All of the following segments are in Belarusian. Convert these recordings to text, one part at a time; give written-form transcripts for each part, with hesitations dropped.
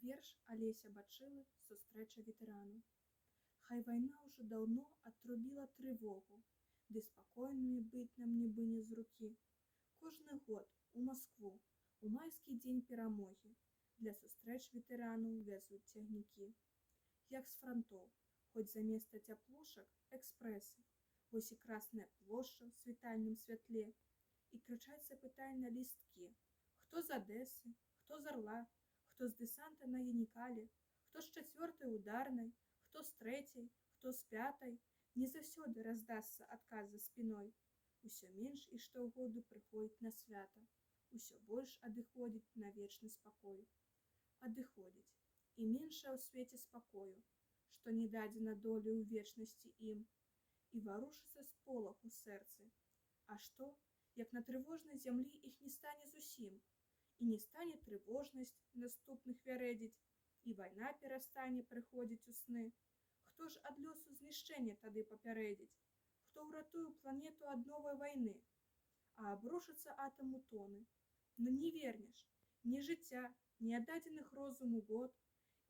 Верш Олеся Бачылы «Сустрэча ветэрану». Хай вайна ўжо даўно атрубіла трывогу, ды спакойнымі быць нам нібы не з рукі. Кожны год у Маскву у майскі дзень перамогі для сустрэч ветэранаў вязуць цягнікі. Як з франтоў, хоць заместа цяплушак экспрэсы, вось і красная плошча ў світальным святле, і крычаць запытальна лісткі: хто з Адэсы, хто з Арла, хто з дэсанта на Янікале, хто з 4-й ударнай, хто з 3-й, хто з 5-й, не заўсёды раздасца адказ за спіной. Усё менш і штогоду прыходзіць на свята, усё больш адыходзіць на вечны спакой. Адыходзіць, і меншае ў свеце спакою, што не дадзена долі ў вечнасці ім, і варушыцца сполах у сэрцы. А што, як на трывожнай зямлі іх не стане зусім, і не стане трывожнасць наступных вярэдзіць, і вайна перастане прыходзіць у сны? Хто ж ад лёсу знішчэння тады папярэдзіць? Хто ўратуе планету ад новай вайны? А абрушыцца атам у тоны. Ну не вернеш ні жыцця, ні аддадзеных розуму год,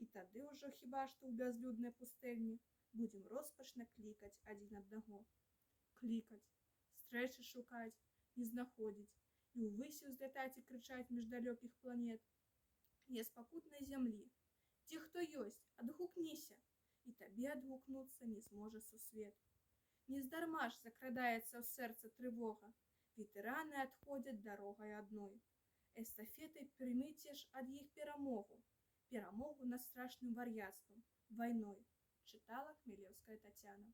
і тады ўжо хіба што ў бязлюднай пустэльні будзем роспачна клікаць адзін аднаго. Клікаць, стрэчы шукаць, не знаходзіць, і ўвысь узлятаць і крычаць між далёкіх планет. Я з пакутнай зямлі, дзе хто ёсць, адгукніся, і табе адгукнуцца не зможа сусвет. Нездарма ж закрадаецца ў сэрца трывога, ветэраны адходзяць дарогай адной. Эстафетай прыміце ж ад іх перамогу, перамогу над страшным вар'яцтвам, вайной, чытала Хмелеўская Тацяна.